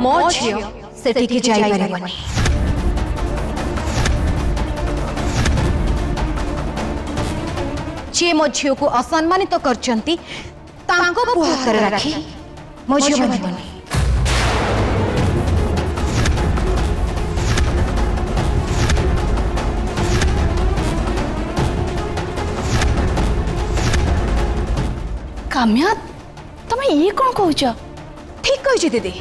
मो झियो सेठी जाई परिबनी। जे मो झियो को असम्मानित करचंती तांको पुआ हाथ राखी मो झियो बनिबनी। काम्या तमे ये कौन कहूच? ठीक कही दीदी।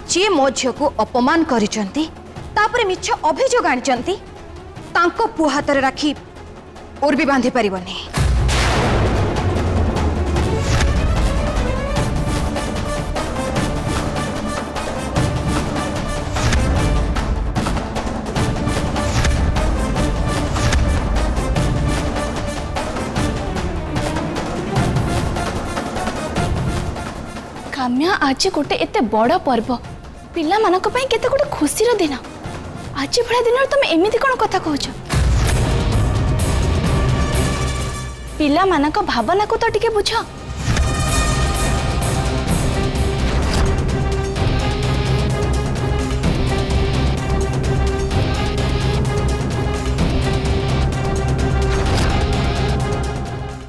जे मो झियो को अपमान करिचंती तापरे मिछ अभियोग आनिचंती तांको पुआ हाथ राखी और भी बांधी परिबनी। काम्या आज गोटे एते बड़ पर्व पिला मानक पई केते गोटे खुशी दिन आज भला दिन तुम एमिति कौन कथा कहूच? पिला मानक भावना को तो टिके बुझ।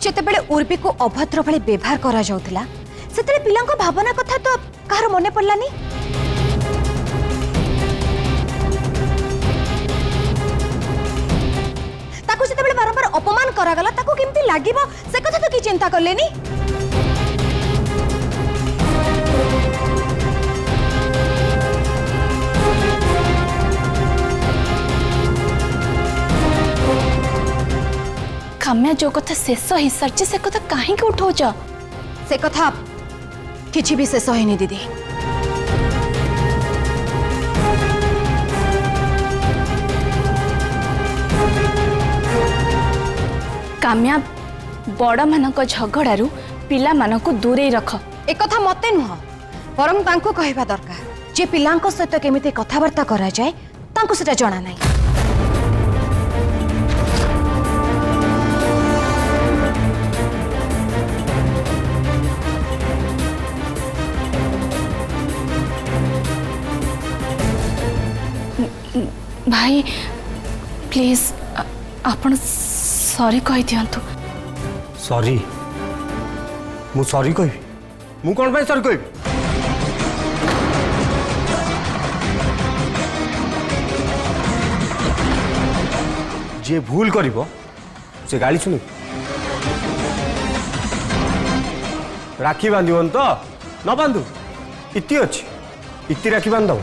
जेतेबेले उर्वी को अभद्र भले व्यवहार करा जाउथिला सेतेले पिलांको भावना कथा तो कार मने पड़लानी। ताको जेतेबेले बारंबार अपमान करा गला ताको केमती लागिबो से कथा तो की चिंता करलेनी। काम्या जो कथा शेष हो सारी से कथा कहीं उठाऊच? से कथा किछि भी शेष होइनी दीदी। काम्या बड़ मानक झगड़ारू पिला मानक दूरे रख। एक कथा मते नुह बरं तांको कहबा दरकार जे पिलांको सहित केमिति कथावार्ता करा जाए तांको सेटा जणा नाही। भाई प्लीज आपण सॉरी कहि दियंतु। सॉरी मु सॉरी कहि मु कोन भाई सॉरी कहि? जे भूल करिवो से गाली सुनि राखी बांधिबन तो न बांधु इति अछि इति राखी बांधो।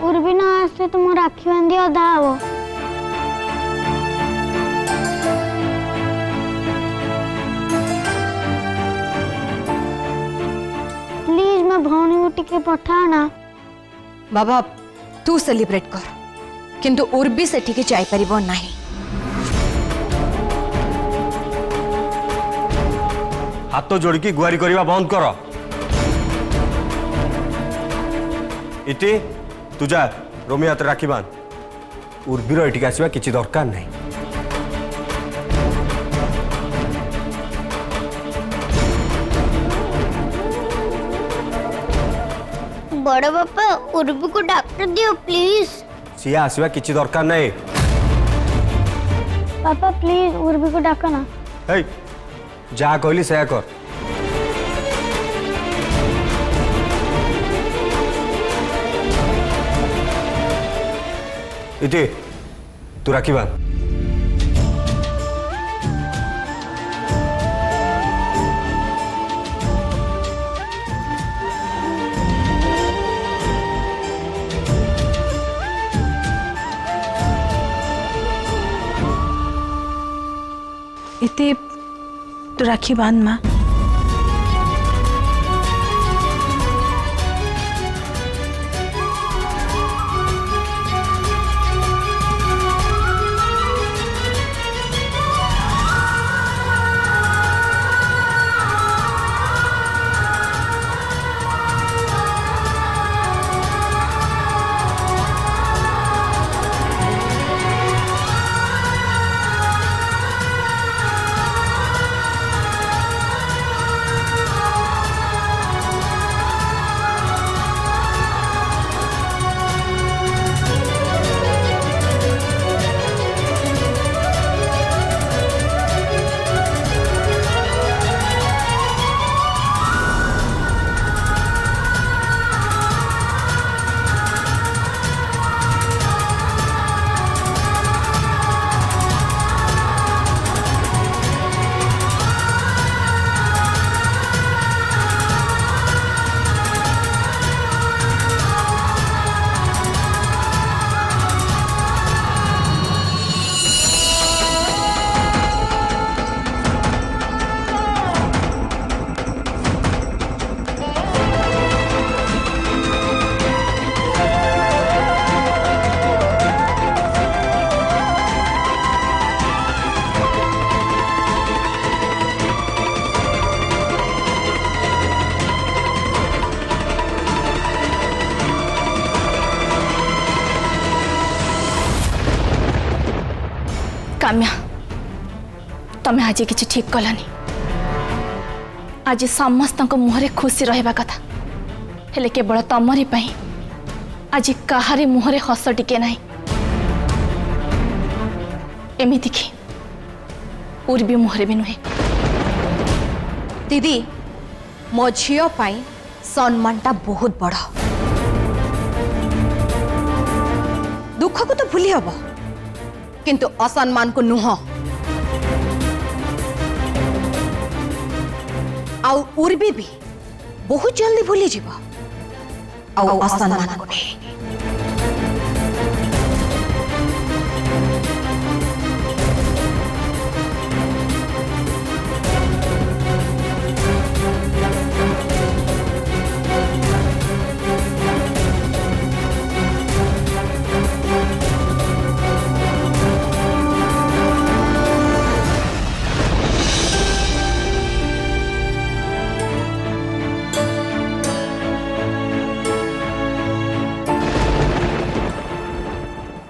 उर्वी ना आसले तुम राखी बांधी अधा हब। प्लीज मैं भौणी को टिके पठा ना। बाबा तू सेलिब्रेट कर किंतु उर्वी सेठी के जाई परिबो नाही। हाथ जोड़की गुहारी करवा बंद कर। इति तू जा रोमी हाथ राखी बांध। उर्वीर एटिक आसवा किछि दरकार नहीं। बड़ बापा उर्वी को डॉक्टर दियो प्लीज। सी आसवा किछि दरकार नहीं। पापा प्लीज उर्वी को डाक ना। हे जा कहली से कर। इति तू राखी बांध। इति तू राखी बांध माँ। काम्या तमें आज किसी ठीक कलानी आज समस्त मुहरे खुशी रहा कथा हेले केवल तमरी पाई आज कहारी मुहरे हस टिके ना एमती कि उर्वी मुहरे भी नुहे दीदी मो झील सम्मानटा बहुत बड़ दुख को तो भूली हम किंतु असम्मान को नुह आउ उर्वी भी बहुत जल्दी भूली जीव आउ असम्मान को नहीं।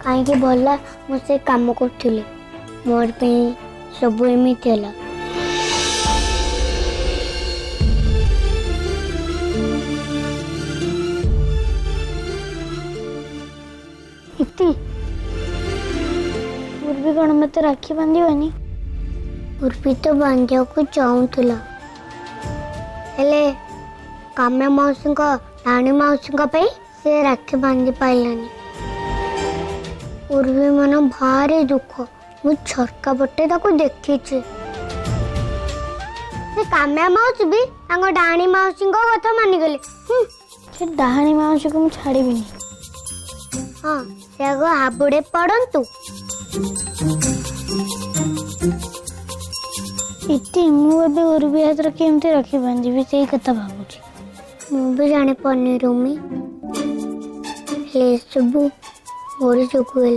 कहीं भला मुझे काम करी मोर पे सब एमती है। उर्वी कौन मत राखी बांधवानी उर्वी तो बांधिया को चाहूला हेले काम्या मौसी राणी मौसी से राखी बांधि पारानी उर्वी मन भारी दुख मु झरका पटे देखी काम्या मौसी भी डाणी मौसी कथा मानिगले से डाहाणी माउसी को मुझे छाड़बी हाँ से आग हाबुड़े पड़ंतु इति मुझे उर्वी हाथ केमती रखी बांधि से कथा भावुची मुझे जाने पानी रूमी सबू मोर जोगु है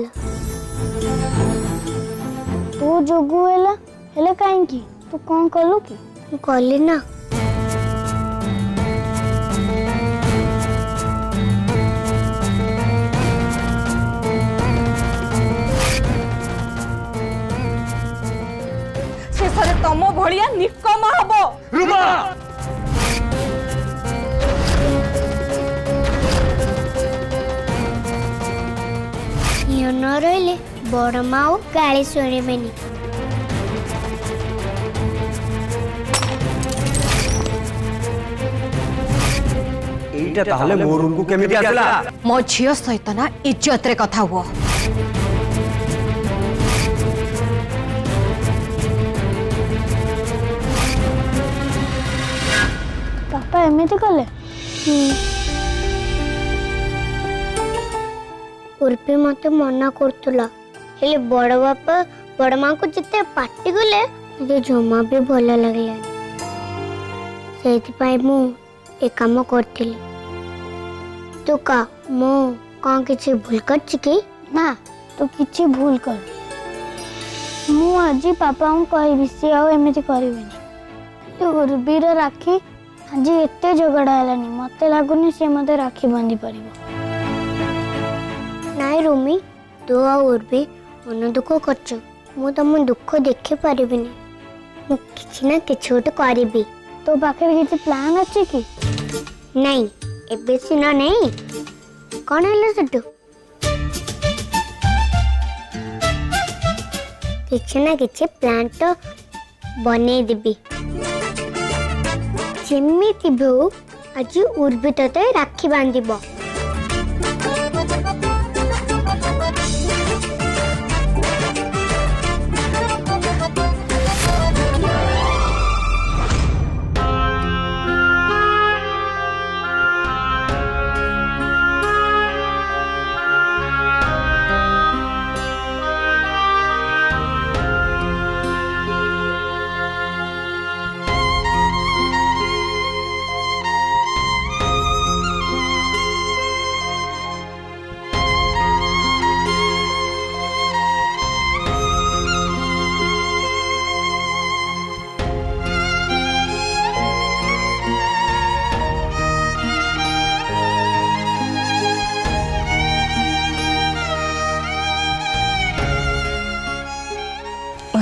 तू जोगु है कहीं तू कौन कलु कि कली ना शेष तम भलिया निकम हबो रुमा न रही बड़ माओ गाली शुणवेनि एटा ताहले मोर रूम को केमिति आसला मो झील सहित ना इज्जत रे कथा हुआ पापा एमती कले उर्वी मत मना करतुला हेले बड़ बापा बड़ माँ को जिते पार्टी गले मुझे जमा भी भल लगलानी से मु ए काम करती तू का मु कौन किसी भूल कर कि ना तू किछि भूल कर मु आज पापा को कहबी सी आमती कर उर्वीर राखी आज एत झगड़ा है मत लगुनि सी मत राखी बांधि पार नाई रूमी तू आ उर्वी मन दुख कर मु तुम दुख देखी पारिबिनी मु किछि ना किछि गोटे करिबी तो पाखे किसी प्लान अच्छी कि नहीं एबे सिना नहीं कौन है सेटू किछि ना किछि प्लान तो बने देबी जेमिति भो आज उर्वी तते राखी बांधिबो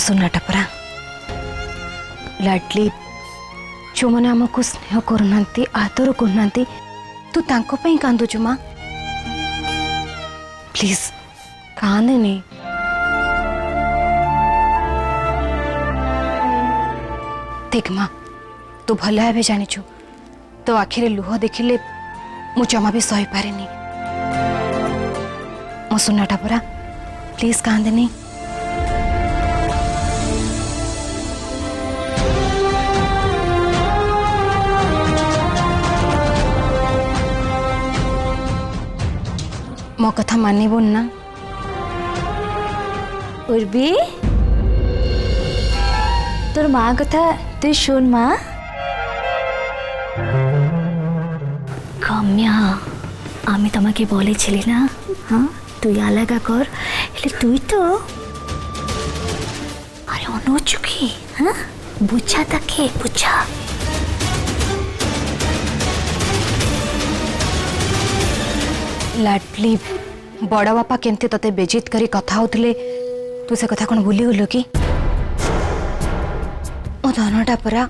सुनाटा परा लाडली जो मैंने आमको स्नेह करना आदर करना तू तांको पई कांदुचु माँ प्लीज कांदनी देख माँ तू भल भाव जानिचु तो आखिरे लुह देखिले मु जमा भी सही पारे मो सुनाटा परा प्लीज कांदनी मो कथा मानिबुन ना उर्बी তোর মা কথা তুই শোন মা কাম্যা আমি তোমাকে বলেছিলি না হ্যাঁ তুই আলাদা কর হলে তুই তো আরে অনুচুকি হ্যাঁ বুঝা তাকে বুঝা लाडली बड़ बापा केमती तते बेजित करी कथा होतले तू से कथा कौन भूली गलु कि मो धनटा परा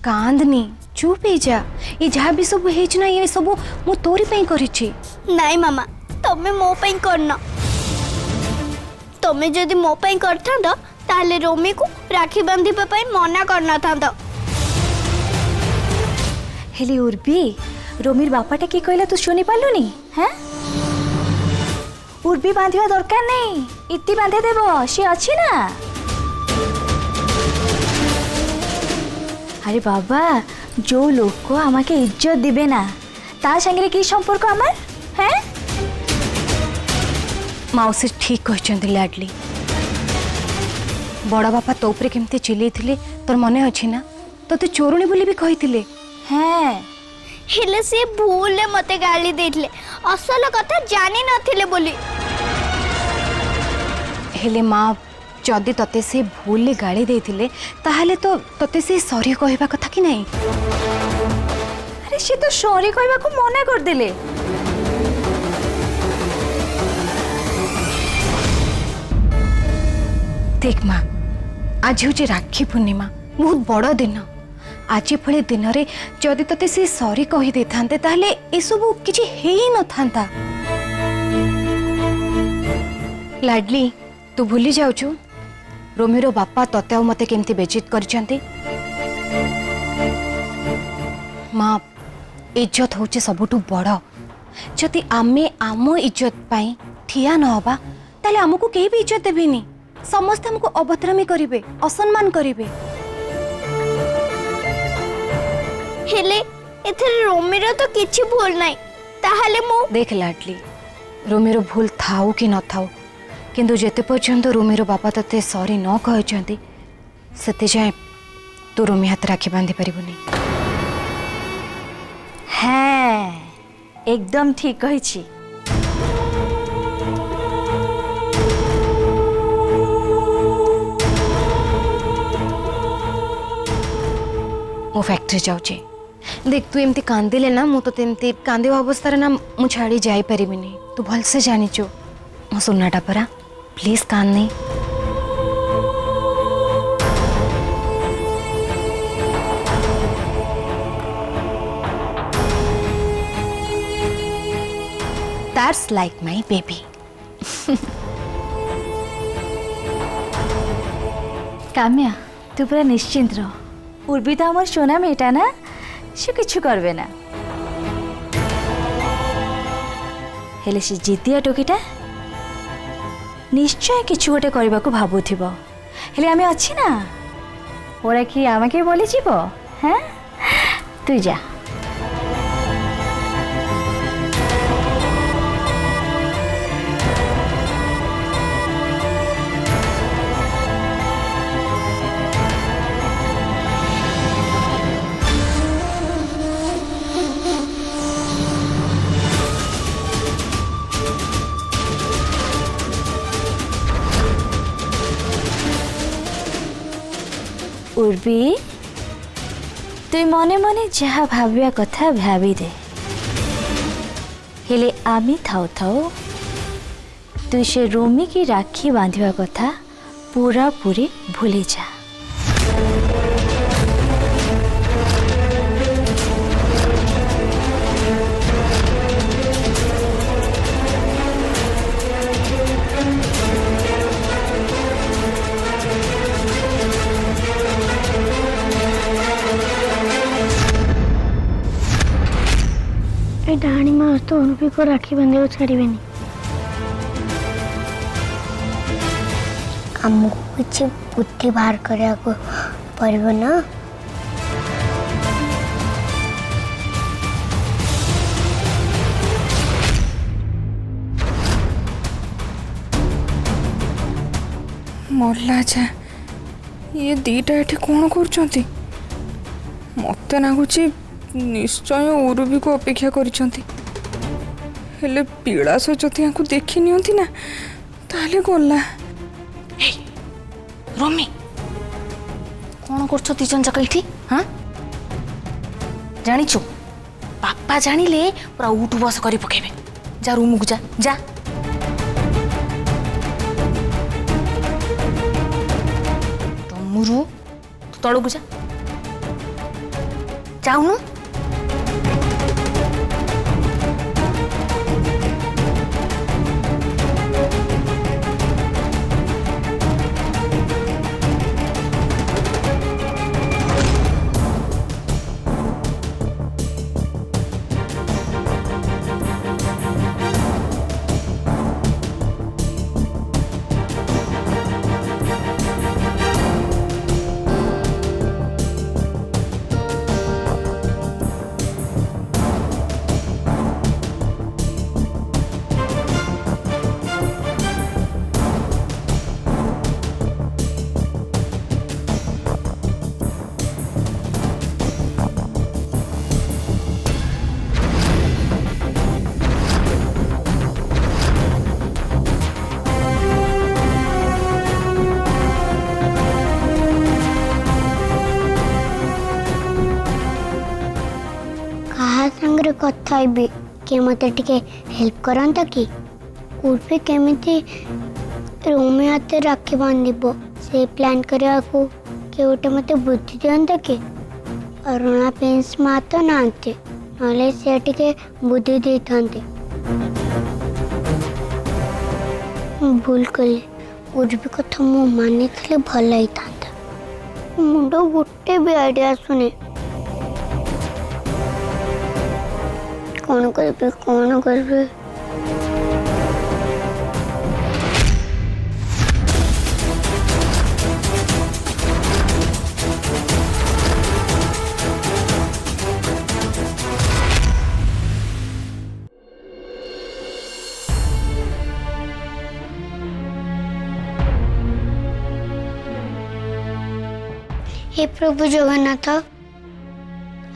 कांदनी चुप ही जा ये जहाँ भी सब हेच ना ये सब मु तोरी पई करिछि नाई मामा तमे मो पई करना तमे जदि मो पई करथांदो ताले रोमी को राखी बांधिबा पई मना करना थांदो हेली उर्बी रोमीर बापाटा की कहला तू शुनि पालुनी हैं उर्बी बांधिबा दरकार नहीं इति बांधे देबो से अछि ना अरे बाबा जो लोग को आमाके इज्जत दिबे ना ता संगे की संपर्क आमार हैं माउसी ठीक कहछंती लाडली बड़ बापा तो ऊपर केमती चिल्लै थिले तोर मने अछि ना तोते चोरुणी बोली भी कहिथिले हैं हेले से भूल मते गाली देथिले असल कथा जानि नथिले बोली हेले माँ जदि तते से भूल गाड़ी देथिले ताहले तो तते से सॉरी कहबा कथा कि नहीं अरे से तो सॉरी कहबा को मना कर देले देख माँ आज हूँ राखी पूर्णिमा बहुत बड़ दिन आज भले दिन रे जदि तते से सॉरी कहि दे थांते ताहले ए सब किछि हेई न थांता लाडली तू भूली जाउछु रोमीरो बापा तते मते केमती बेजित करछंती माँ इज्जत होचे सबुठु बड़ जदि आमे आम इज्जत पाई ठिया न होबा ताले हमको केही भी इज्जत देबेनी समस्त हमको अभद्रामी करिवे असम्मान करिवे हेले एथरे रोमीरो तो किछि भूल नाही ताहाले मो देख लाडली रोमीरो भूल थाऊ कि न थाऊ किंतु जेते पर्यंत रोमीरो बापा तते सॉरी न कहचंती सेते जाए तू रोमी हाथ राखी बांधि परिबुनी हैं एकदम ठीक कही छी मो फैक्ट्री जाऊँ देख तू एमती कांदिले ना मु तो एमती कांदिबा अवस्था ना मु छाड़ी जाई परिबिनी तू भल से जानिचो मो सुनाटा परा प्लीज कांदनी That's like my baby. Kamya तू पूरा निश्चिंत रह उर्बी तो हमार सोना मेटा ना से किछु करबे ना हेले से जितिया टोकीटा निश्चय किछु गोटे करबा को भाबुथिबो हेले आमे अछि ना ओरा कि आमाके बोली जीवो हैं तू जा उर्बी तुई मने मने जहा भाविया कथा भावी दे हेले आमी थाउ थाउ तुई से रोमी की राखी बांधिबा कथा पूरा पूरी भूली जा। ए डाणी माँ तो उर्वी को राखी बांधे छाड़े आमको किसी बुद्धि बाहर करने को पड़ेगा ना। मरला जा ये दीटा एठी कौन कर मत लगुच निश्चय उर्वी को अपेक्षा करिसेंती। हेले पिलास जदि या देखी नियंती ना ताले गला। रोमी कौन कर तीजन जाक ये हाँ जानिचु बापा जानिले पूरा उठ बस कर पकेबे। जा रूम को जा जा। तमुरु तू तल को जा जाऊनु। संगे कथा कि मत हेल्प करता कि उर्वी केमिति रोमी हाथ राखी बांध से प्लान करने को किए गोटे मत बुद्धि दिंता कि अरुणा प्रिंस माँ तो नाते ना सी टे बुद्धि दे था। भूल कले उर्वी कथा मु मानी भल होता। मुंड गोटे भी आइडिया आसुनी कौन करबे कौन करबे। हे प्रभु जगन्नाथ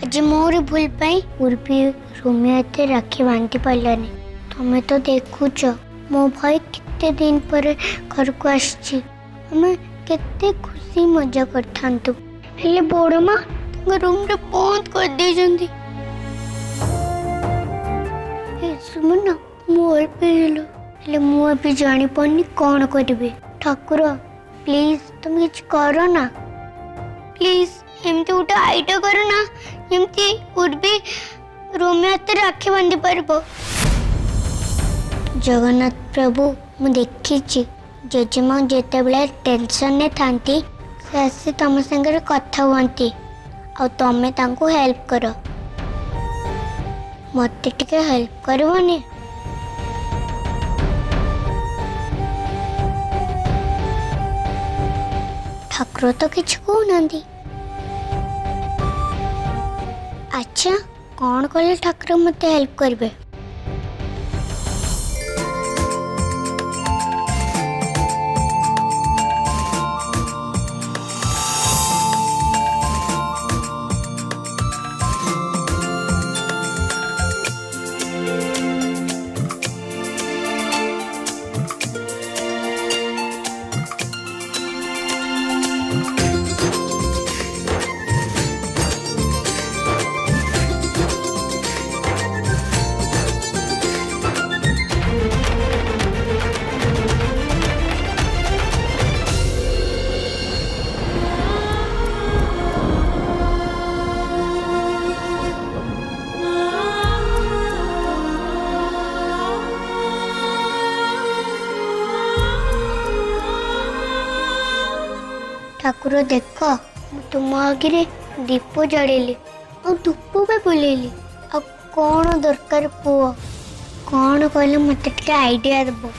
आज मोर भूल पाई उर्वी रोमी हाथ राखी बांधि पारानी। तुम्हें तो देखुच मो भाई कितने दिन पर घर को आमे केते खुशी मजा करथांतु हेले बड़ माँ रूम रे बंद कर दे जंदी। ए सुमन मोर पे हेलो हेले मु अभी जानी पनी कौन करबे। ठाकुर प्लीज तुम किछ करो ना प्लीज एमती गोटे आइडिया करो ना एमती उर्वी रोमी हाथ राखी बांधि पारबो। जगन्नाथ प्रभु मु देखी जेजेमा जिते बड़े टेंशन ने थांती से आसी तुम संगे कथा हुआंती आ तमें तांको हेल्प कर मत टिके हेल्प करबनी। ठाकुर तो किछ कहना। अच्छा कौन कले ठाकुर मत हेल्प करबे। ठाकुर देख मु तुम आगे दीप जड़ेली और धूप भी बुलेली आ कौन दरकार पुओ कौन कहले मत आइडिया दब